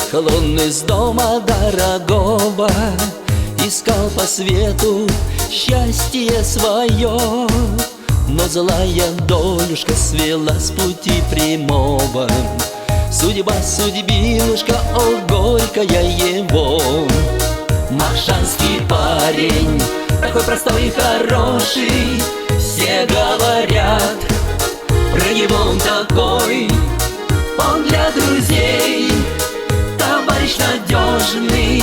Уехал он из дома дорогого, искал по свету счастье свое, но злая долюшка свела с пути прямого. Судьба, судьбинушка, о, горькая его. Махшанский парень, такой простой и хороший, все говорят про него он такой. Он для друзей товарищ надежный,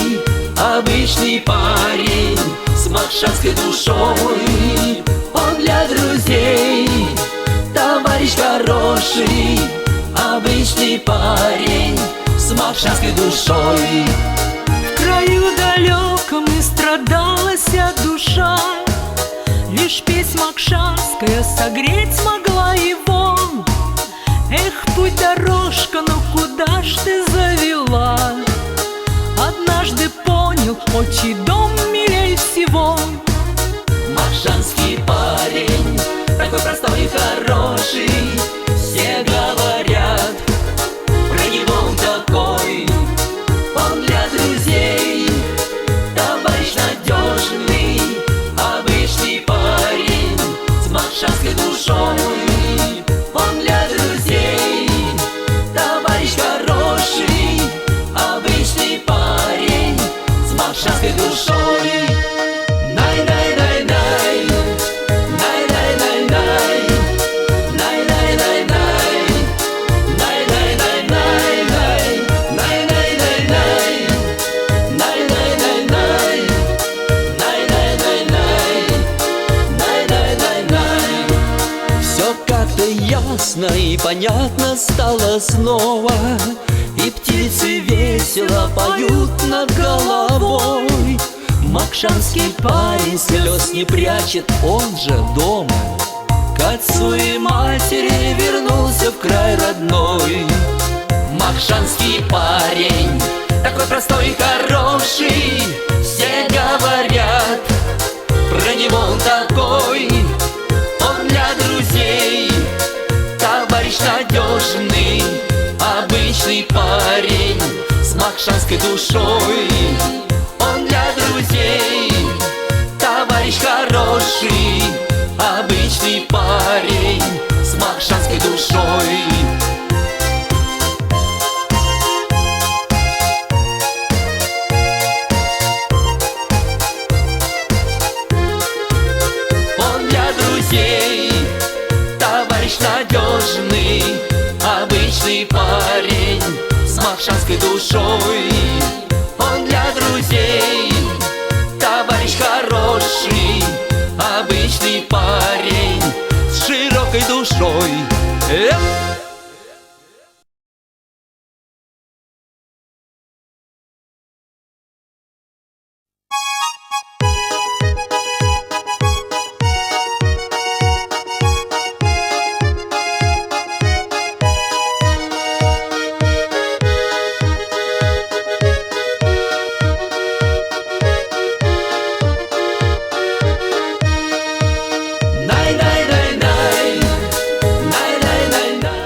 обычный парень с махшанской душой. Он для друзей товарищ хороший, обычный парень с махшанской душой. В краю далеком и страдалась душа, лишь песнь махшанская согреть смогла его. Эх, путь дорожка, ну куда ж ты завела? Однажды понял, отчий дом милей всего. Махшанский парень, такой простой и хороший, все говорят про него он такой. Он для друзей товарищ надежный, обычный парень с махшанской душой. Он для друзей товарищ хороший, обычный парень с махшанской душой. Най-най-най-най, най-най-най-най, най-най-най-най, най-най-най-най, най-най-най-най, най-най-най-най, най-най-най-най, най-най-най-най. Все как-то ясно и понятно стало снова, и птицы весело поют над головой. Махшанский парень слез не прячет, он же дома к отцу и матери вернулся в край родной. Махшанский парень, такой простой и хороший, все говорят про него он такой. Он для друзей товарищ надежный, обычный парень с махшанской душой. Он для друзей товарищ хороший, обычный парень с махшанской душой. Он для друзей товарищ надежный, обычный парень с махшанской душой. Он для друзей товарищ хороший, обычный парень с широкой душой. Най-най-най-най, най-най-най-най.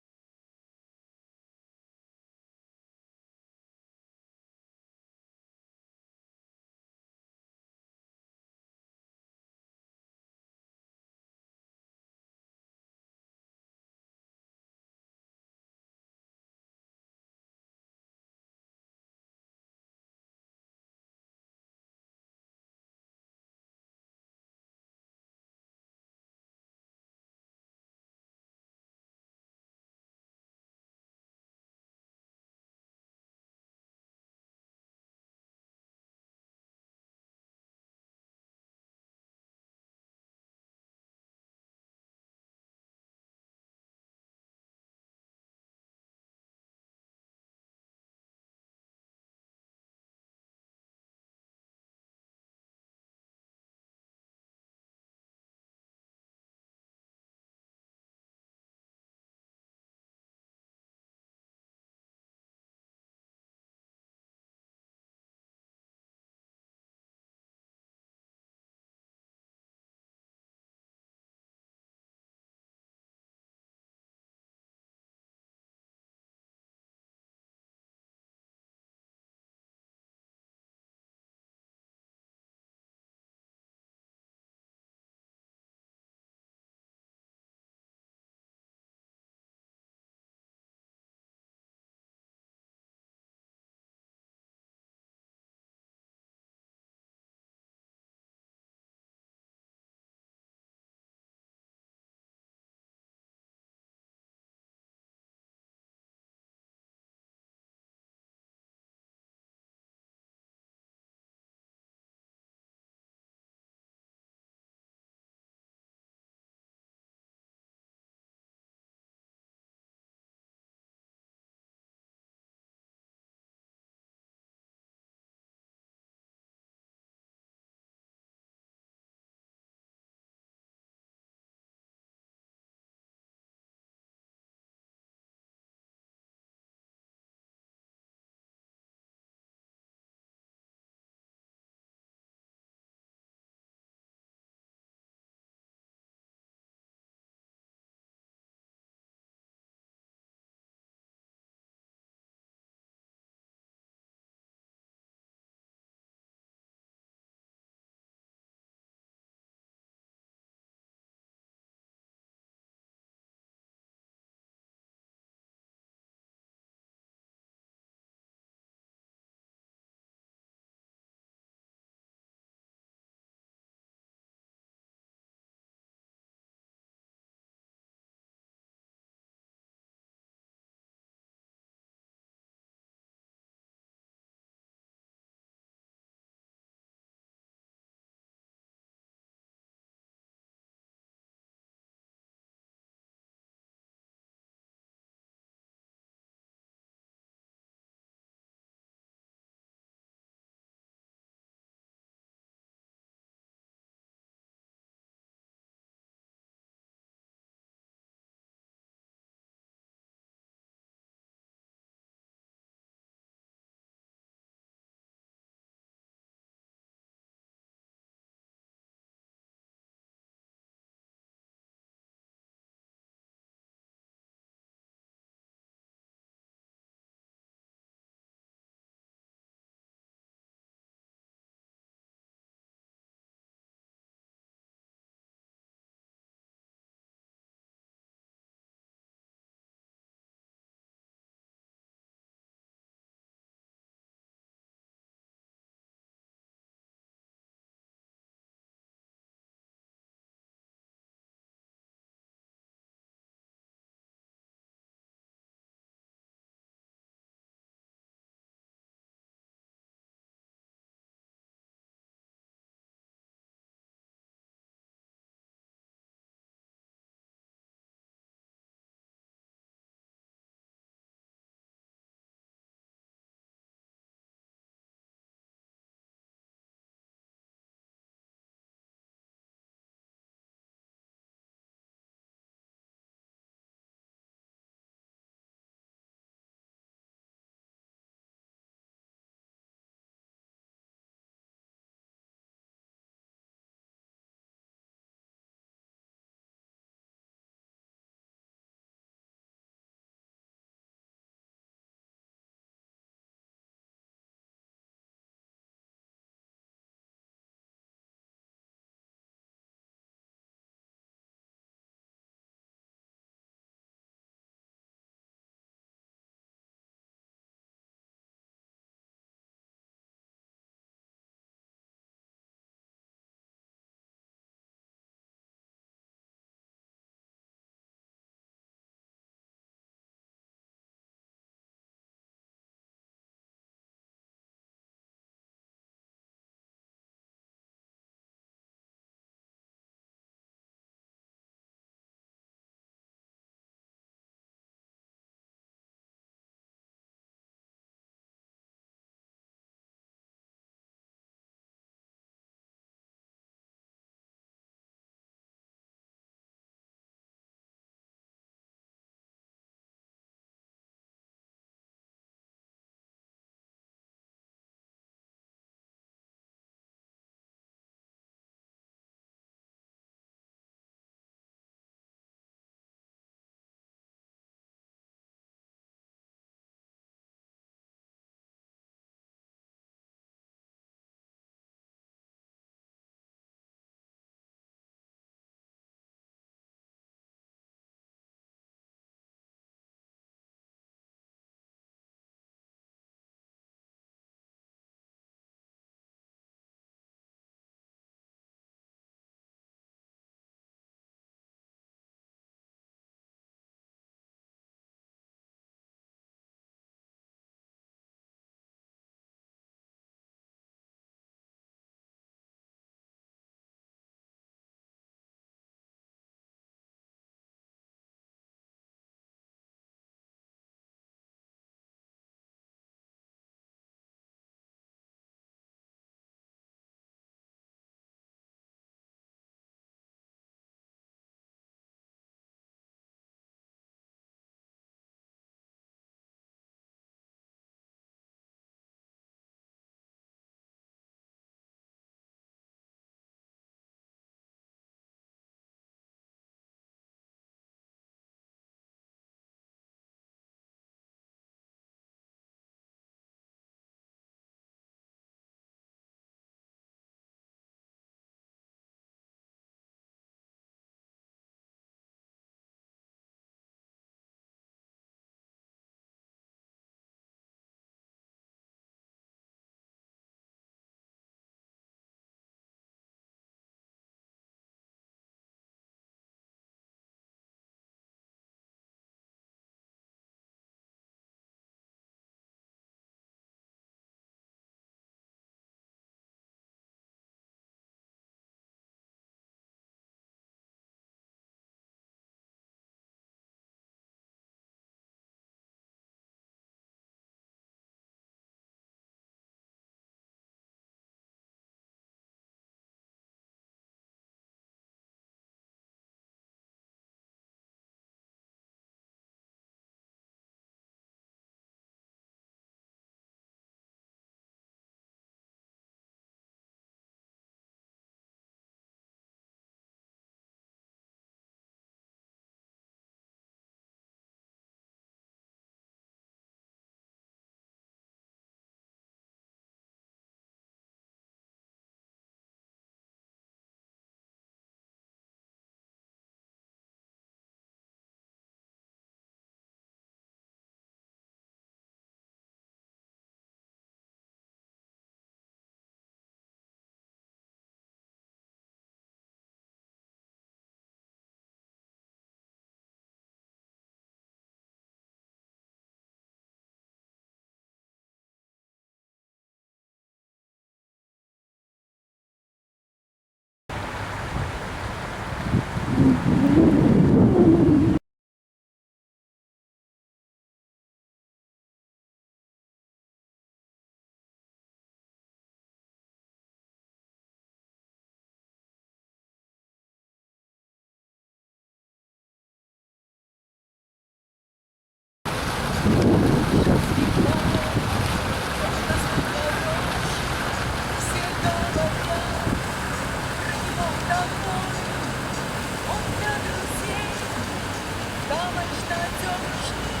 Товарищ надежный,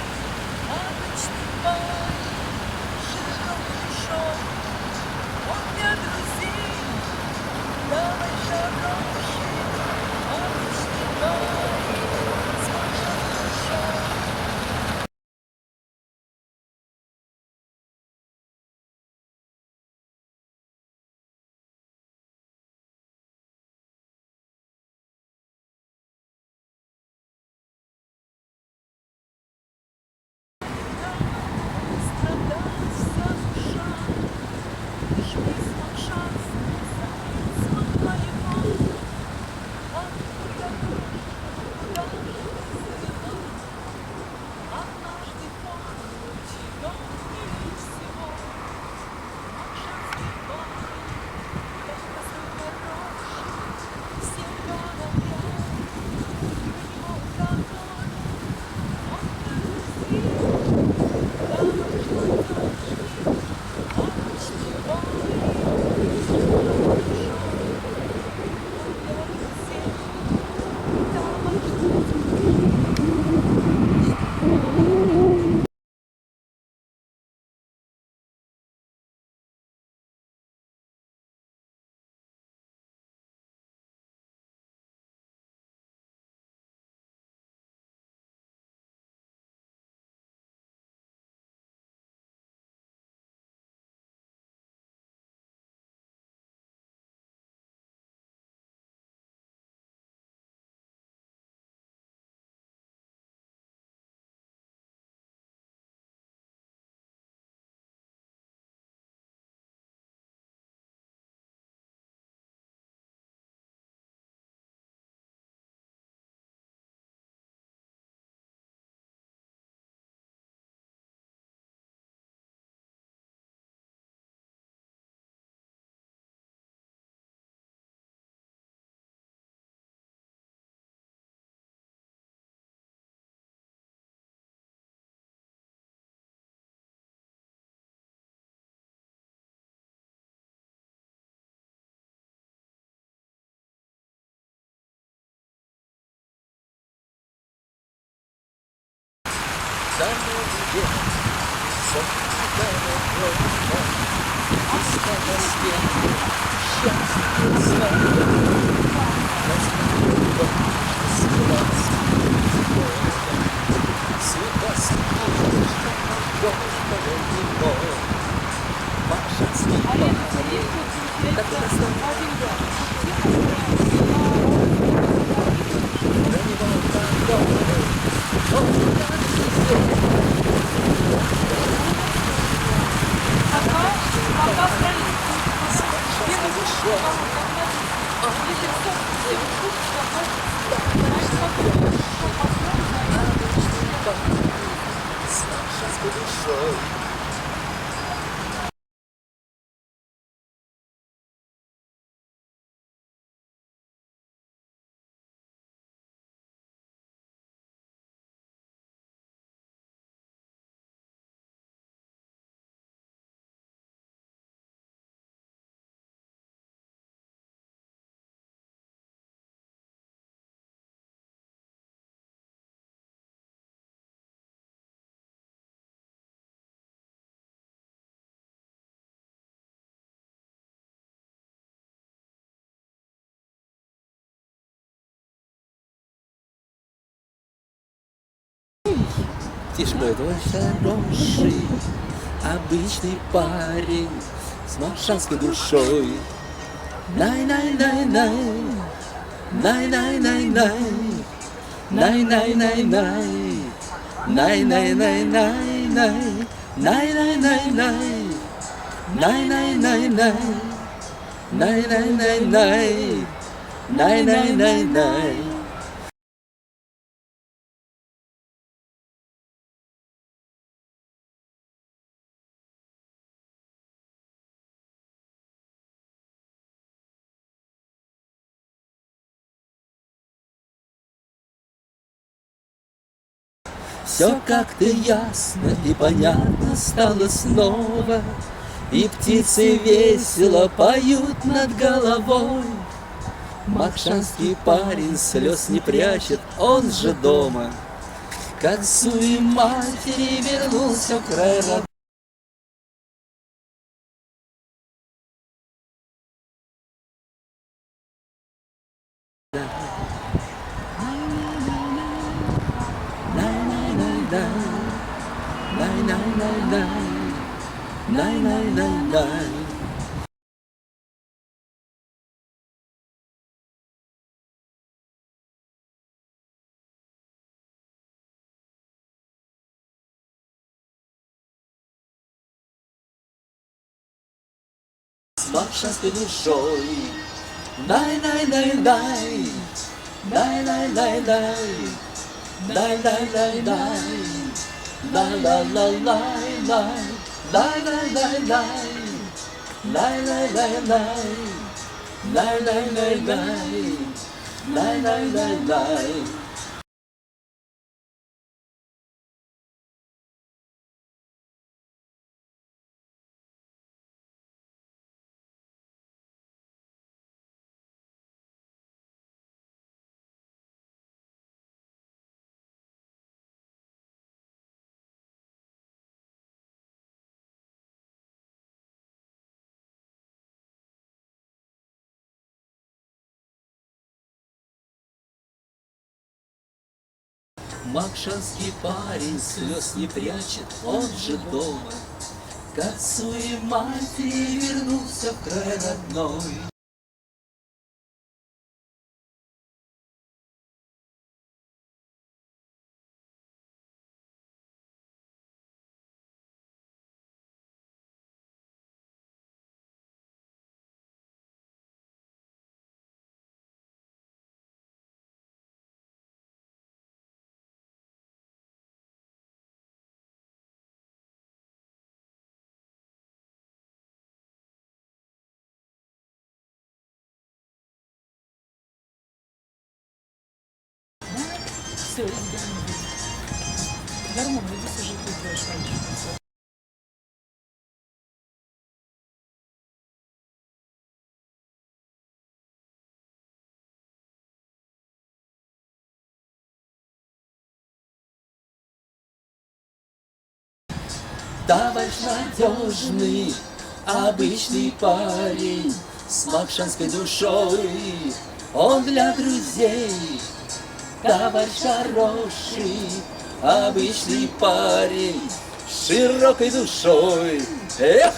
обычный парень, широкой душой. Он для друзей, товарищ хороший, обычный парень, с большой душой. За Новый год солнце просто осталось свет, счастье знает. Возьми складский цвета светло, Господа его. Маршанский парень, так достойный. На него погоды, он так душой. Тише мой твой хороший, обычный парень с маршанской душой. Най-най-най-най, най-най-най-най, най-най-най-най, най-най-най-най-най, най-най-най-най, най-най-най-най, най-най-най-най, най-най-най-най. Все как-то ясно и понятно стало снова, и птицы весело поют над головой. Макшанский парень слез не прячет, он же дома. к отцу и матери вернулся в край родной. С макшанской душой. Дай-дай-дай-дай, дай-дай-дай-дай, дай-дай-дай-дай, дай-дай-дай-дай, дай-дай-дай-дай, дай-дай-дай-дай, дай-дай-дай-дай, дай-дай-дай-дай. Макшанский парень слез не прячет, он же дома. К отцу и матери вернулся в край родной. Все, Гармон, иди сюжет, ты будешь раньше. Товарищ надежный, обычный парень, с макшанской душой, он для друзей. Товарищ хороший, обычный парень, с широкой душой. Эх!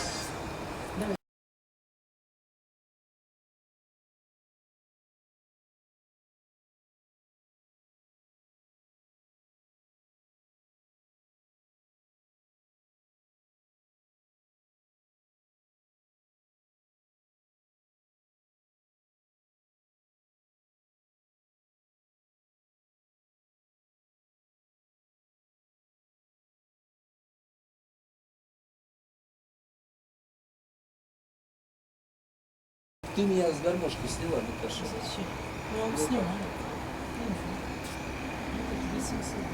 Ты меня с гармошки сняла, Наташа. Зачем? Ну, он снимает. Ну, это 800.